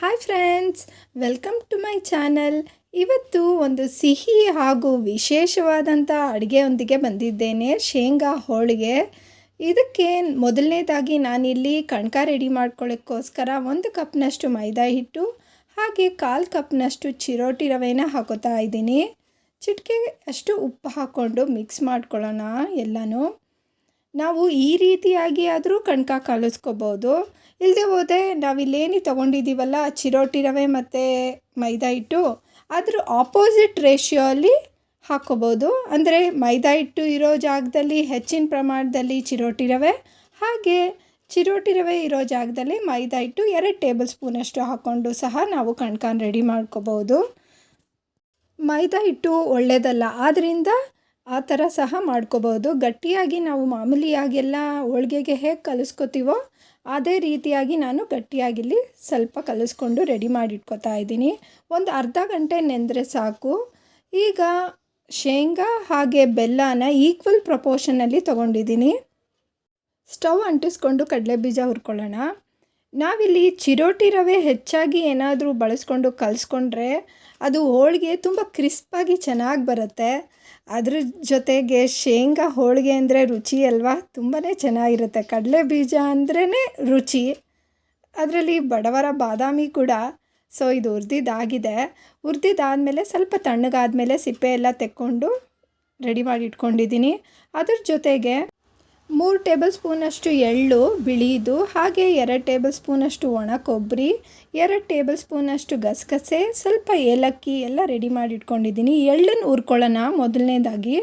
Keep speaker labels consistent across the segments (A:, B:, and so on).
A: Hi friends, welcome to my channel. ಇವತ್ತು ಒಂದು ಸಿಹಿ ಹಾಗೂ ವಿಶೇಷವಾದಂಥ ಅಡುಗೆಯೊಂದಿಗೆ ಬಂದಿದ್ದೇನೆ, ಶೇಂಗಾ ಹೋಳಿಗೆ. ಇದಕ್ಕೆ ಮೊದಲನೇದಾಗಿ ನಾನಿಲ್ಲಿ ಕಣಕ ರೆಡಿ ಮಾಡ್ಕೊಳ್ಳೋಕ್ಕೋಸ್ಕರ 1 ಕಪ್ನಷ್ಟು ಮೈದಾ ಹಿಟ್ಟು ಹಾಗೆ 1/4 ಕಪ್ನಷ್ಟು ಚಿರೋಟಿ ರವೆನ ಹಾಕೋತಾ ಇದ್ದೀನಿ. ಚಿಟಿಕೆ ಅಷ್ಟು ಉಪ್ಪು ಹಾಕ್ಕೊಂಡು ಮಿಕ್ಸ್ ಮಾಡ್ಕೊಳ್ಳೋಣ ಎಲ್ಲನೂ. ನಾವು ಈ ರೀತಿಯಾಗಿ ಆದರೂ ಕಣಕ ಕಲಿಸ್ಕೋಬೋದು. ಇಲ್ಲದೆ ಹೋದರೆ ನಾವಿಲ್ಲೇನು ತೊಗೊಂಡಿದ್ದೀವಲ್ಲ ಚಿರೋಟಿ ರವೆ ಮತ್ತು ಮೈದಾ ಹಿಟ್ಟು, ಅದ್ರ ಆಪೋಸಿಟ್ ರೇಷಿಯೋ ಅಲ್ಲಿ ಹಾಕ್ಕೋಬೋದು. ಅಂದರೆ ಮೈದಾ ಹಿಟ್ಟು ಇರೋ ಜಾಗದಲ್ಲಿ ಹೆಚ್ಚಿನ ಪ್ರಮಾಣದಲ್ಲಿ ಚಿರೋಟಿ ರವೆ, ಹಾಗೆ ಚಿರೋಟಿ ರವೆ ಇರೋ ಜಾಗದಲ್ಲಿ ಮೈದಾ ಹಿಟ್ಟು 2 ಟೇಬಲ್ ಸ್ಪೂನಷ್ಟು ಹಾಕ್ಕೊಂಡು ಸಹ ನಾವು ಕಣಕನ ರೆಡಿ ಮಾಡ್ಕೋಬೋದು. ಮೈದಾ ಹಿಟ್ಟು ಒಳ್ಳೆಯದಲ್ಲ, ಆದ್ದರಿಂದ ಆ ಥರ ಸಹ ಮಾಡ್ಕೋಬೋದು. ಗಟ್ಟಿಯಾಗಿ ನಾವು ಮಾಮೂಲಿಯಾಗೆಲ್ಲ ಹೋಳಿಗೆಗೆ ಹೇಗೆ ಕಲಿಸ್ಕೋತೀವೋ ಅದೇ ರೀತಿಯಾಗಿ ನಾನು ಗಟ್ಟಿಯಾಗಿಲ್ಲಿ ಸ್ವಲ್ಪ ಕಲಿಸ್ಕೊಂಡು ರೆಡಿ ಮಾಡಿಟ್ಕೋತಾ ಇದ್ದೀನಿ. ಒಂದು ಅರ್ಧ ಗಂಟೆ ನೆಂದರೆ ಸಾಕು. ಈಗ ಶೇಂಗಾ ಹಾಗೆ ಬೆಲ್ಲನ ಈಕ್ವಲ್ ಪ್ರಪೋರ್ಷನಲ್ಲಿ ತೊಗೊಂಡಿದ್ದೀನಿ. ಸ್ಟವ್ ಅಂಟಿಸ್ಕೊಂಡು ಕಡಲೆ ಬೀಜ ಹುರ್ಕೊಳ್ಳೋಣ. ನಾವಿಲ್ಲಿ ಚಿರೋಟಿ ರವೆ ಹೆಚ್ಚಾಗಿ ಏನಾದರೂ ಬಳಸ್ಕೊಂಡು ಕಲಿಸ್ಕೊಂಡ್ರೆ ಅದು ಹೋಳಿಗೆ ತುಂಬ ಕ್ರಿಸ್ಪಾಗಿ ಚೆನ್ನಾಗಿ ಬರುತ್ತೆ. ಅದ್ರ ಜೊತೆಗೆ ಶೇಂಗಾ ಹೋಳಿಗೆ ಅಂದರೆ ರುಚಿ ಅಲ್ವಾ, ತುಂಬಾ ಚೆನ್ನಾಗಿರುತ್ತೆ. ಕಡಲೆ ಬೀಜ ಅಂದ್ರೇ ರುಚಿ, ಅದರಲ್ಲಿ ಬಡವರ ಬಾದಾಮಿ ಕೂಡ. ಸೊ ಇದು ಹುರಿದಿದ್ದಾಗಿದೆ. ಹುರಿದಿದ್ದಾದಮೇಲೆ ಸ್ವಲ್ಪ ತಣ್ಣಗಾದಮೇಲೆ ಸಿಪ್ಪೆ ಎಲ್ಲ ತೆಕ್ಕೊಂಡು ರೆಡಿ ಮಾಡಿ ಇಟ್ಕೊಂಡಿದ್ದೀನಿ. ಅದ್ರ ಜೊತೆಗೆ 3 ಟೇಬಲ್ ಸ್ಪೂನಷ್ಟು ಎಳ್ಳು ಬಿಳಿದು, ಹಾಗೆ 2 ಟೇಬಲ್ ಸ್ಪೂನಷ್ಟು ಒಣ ಕೊಬ್ಬರಿ, 2 ಟೇಬಲ್ ಸ್ಪೂನಷ್ಟು ಗಸಗಸೆ, ಸ್ವಲ್ಪ ಏಲಕ್ಕಿ ಎಲ್ಲ ರೆಡಿ ಮಾಡಿ ಇಟ್ಕೊಂಡಿದ್ದೀನಿ. ಎಳ್ಳನ್ನು ಹುರ್ಕೊಳ್ಳೋಣ. ಮೊದಲನೇದಾಗಿ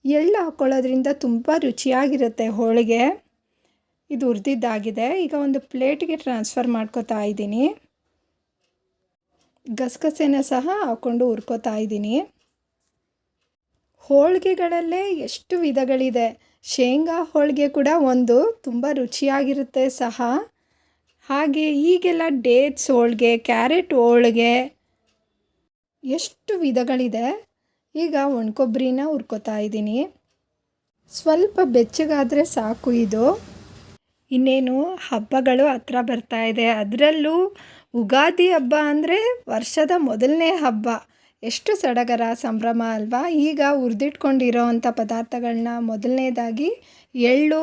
A: ಎಳ್ಳು ಹಾಕ್ಕೊಳ್ಳೋದ್ರಿಂದ ತುಂಬ ರುಚಿಯಾಗಿರುತ್ತೆ ಹೋಳಿಗೆ. ಇದು ಹುರಿದಿದ್ದಾಗಿದೆ. ಈಗ ಒಂದು ಪ್ಲೇಟಿಗೆ ಟ್ರಾನ್ಸ್ಫರ್ ಮಾಡ್ಕೋತಾ ಇದ್ದೀನಿ. ಗಸಗಸೆನ ಸಹ ಹಾಕ್ಕೊಂಡು ಹುರ್ಕೋತಾ ಇದ್ದೀನಿ. ಹೋಳಿಗೆಗಳಲ್ಲೇ ಎಷ್ಟು ವಿಧಗಳಿದೆ. ಶೇಂಗಾ ಹೋಳಿಗೆ ಕೂಡ ಒಂದು ತುಂಬ ರುಚಿಯಾಗಿರುತ್ತೆ ಸಹ. ಹಾಗೆ ಈಗೆಲ್ಲ ಡೇಟ್ಸ್ ಹೋಳಿಗೆ, ಕ್ಯಾರೆಟ್ ಹೋಳಿಗೆ, ಎಷ್ಟು ವಿಧಗಳಿದೆ. ಈಗ ಒಣಕೊಬ್ಬರಿನ ಹುರ್ಕೋತಾ ಇದ್ದೀನಿ. ಸ್ವಲ್ಪ ಬೆಚ್ಚಗಾದರೆ ಸಾಕು ಇದು. ಇನ್ನೇನು ಹಬ್ಬಗಳು ಹತ್ರ ಬರ್ತಾ ಇದೆ. ಅದರಲ್ಲೂ ಯುಗಾದಿ ಹಬ್ಬ ಅಂದರೆ ವರ್ಷದ ಮೊದಲನೇ ಹಬ್ಬ. ಎಷ್ಟು ಸಡಗರ ಸಂಭ್ರಮ ಅಲ್ವಾ. ಈಗ ಹುರಿದಿಟ್ಕೊಂಡಿರೋ ಅಂಥ ಪದಾರ್ಥಗಳನ್ನ ಮೊದಲನೇದಾಗಿ ಎಳ್ಳು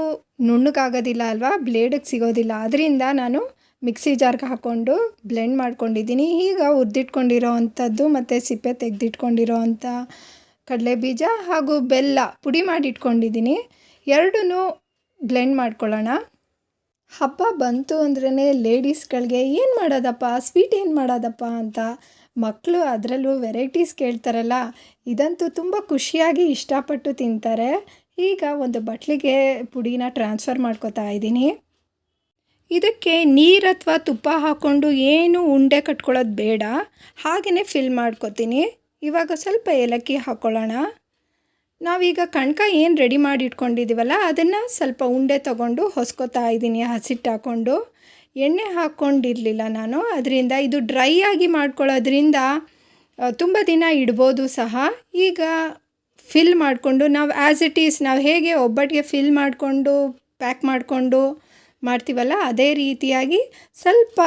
A: ನುಣ್ಣಗಾಗೋದಿಲ್ಲ ಅಲ್ವಾ, ಬ್ಲೇಡಿಗೆ ಸಿಗೋದಿಲ್ಲ. ಅದರಿಂದ ನಾನು ಮಿಕ್ಸಿ ಜಾರ್ಗೆ ಹಾಕ್ಕೊಂಡು ಬ್ಲೆಂಡ್ ಮಾಡ್ಕೊಂಡಿದ್ದೀನಿ. ಈಗ ಹುರಿದಿಟ್ಕೊಂಡಿರೋ ಅಂಥದ್ದು ಮತ್ತು ಸಿಪ್ಪೆ ತೆಗೆದಿಟ್ಕೊಂಡಿರೋ ಅಂಥ ಕಡಲೆ ಬೀಜ ಹಾಗೂ ಬೆಲ್ಲ ಪುಡಿ ಮಾಡಿ ಇಟ್ಕೊಂಡಿದ್ದೀನಿ. ಎರಡನ್ನೂ ಬ್ಲೆಂಡ್ ಮಾಡ್ಕೊಳ್ಳೋಣ. ಹಬ್ಬ ಬಂತು ಅಂದ್ರೇ ಲೇಡೀಸ್ಗಳಿಗೆ ಏನು ಮಾಡೋದಪ್ಪ, ಸ್ವೀಟ್ ಏನು ಮಾಡೋದಪ್ಪ ಅಂತ ಮಕ್ಕಳು ಅದರಲ್ಲೂ ವೆರೈಟೀಸ್ ಕೇಳ್ತಾರಲ್ಲ, ಇದಂತೂ ತುಂಬ ಖುಷಿಯಾಗಿ ಇಷ್ಟಪಟ್ಟು ತಿಂತಾರೆ. ಈಗ ಒಂದು ಬಟ್ಲಿಗೆ ಪುಡಿನ ಟ್ರಾನ್ಸ್ಫರ್ ಮಾಡ್ಕೋತಾ ಇದ್ದೀನಿ. ಇದಕ್ಕೆ ನೀರು ಅಥವಾ ತುಪ್ಪ ಹಾಕ್ಕೊಂಡು ಏನು ಉಂಡೆ ಕಟ್ಕೊಳ್ಳೋದು ಬೇಡ, ಹಾಗೆಯೇ ಫಿಲ್ ಮಾಡ್ಕೋತೀನಿ. ಇವಾಗ ಸ್ವಲ್ಪ ಏಲಕ್ಕಿ ಹಾಕ್ಕೊಳ್ಳೋಣ. ನಾವೀಗ ಕಣಕ ಏನು ರೆಡಿ ಮಾಡಿ ಇಟ್ಕೊಂಡಿದ್ದೀವಲ್ಲ ಅದನ್ನು ಸ್ವಲ್ಪ ಉಂಡೆ ತೊಗೊಂಡು ಹೊಸ್ಕೋತಾ ಇದ್ದೀನಿ. ಹಸಿಟ್ಟು ಹಾಕ್ಕೊಂಡು ಎಣ್ಣೆ ಹಾಕ್ಕೊಂಡಿರಲಿಲ್ಲ ನಾನು, ಅದರಿಂದ ಇದು ಡ್ರೈ ಆಗಿ ಮಾಡ್ಕೊಳ್ಳೋದ್ರಿಂದ ತುಂಬ ದಿನ ಇಡ್ಬೋದು ಸಹ. ಈಗ ಫಿಲ್ ಮಾಡಿಕೊಂಡು ನಾವು ಆ್ಯಸ್ ಇಟ್ ಈಸ್ ನಾವು ಹೇಗೆ ಒಬ್ಬಟ್ಟಿಗೆ ಫಿಲ್ ಮಾಡಿಕೊಂಡು ಪ್ಯಾಕ್ ಮಾಡಿಕೊಂಡು ಮಾಡ್ತೀವಲ್ಲ ಅದೇ ರೀತಿಯಾಗಿ ಸ್ವಲ್ಪ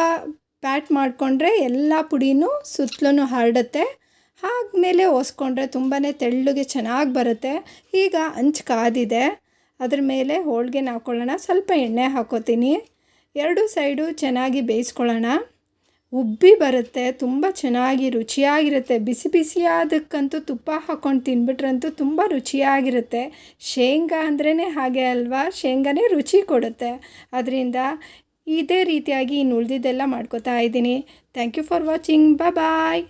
A: ಪ್ಯಾಟ್ ಮಾಡಿಕೊಂಡ್ರೆ ಎಲ್ಲ ಪುಡಿನೂ ಸುತ್ತಲೂ ಹರಡುತ್ತೆ. ಆದಮೇಲೆ ಒಸ್ಕೊಂಡ್ರೆ ತುಂಬಾ ತೆಳ್ಳಗೆ ಚೆನ್ನಾಗಿ ಬರುತ್ತೆ. ಈಗ ಹಂಚು ಕಾದಿದೆ, ಅದ್ರ ಮೇಲೆ ಹೋಳಿಗೆನ ಹಾಕ್ಕೊಳ್ಳೋಣ. ಸ್ವಲ್ಪ ಎಣ್ಣೆ ಹಾಕ್ಕೋತೀನಿ. 2 ಸೈಡು ಚೆನ್ನಾಗಿ ಬೇಯಿಸ್ಕೊಳ್ಳೋಣ. ಉಬ್ಬಿ ಬರುತ್ತೆ, ತುಂಬ ಚೆನ್ನಾಗಿ ರುಚಿಯಾಗಿರುತ್ತೆ. ಬಿಸಿ ಬಿಸಿಯಾದಕ್ಕಂತೂ ತುಪ್ಪ ಹಾಕ್ಕೊಂಡು ತಿಂದ್ಬಿಟ್ರಂತೂ ತುಂಬ ರುಚಿಯಾಗಿರುತ್ತೆ. ಶೇಂಗಾ ಅಂದ್ರೇ ಹಾಗೆ ಅಲ್ವಾ, ಶೇಂಗಾನೇ ರುಚಿ ಕೊಡುತ್ತೆ. ಅದರಿಂದ ಇದೇ ರೀತಿಯಾಗಿ ಇನ್ನು ಉಳಿದಿದ್ದೆಲ್ಲ ಮಾಡ್ಕೋತಾ ಇದ್ದೀನಿ. Thank you for watching. Bye.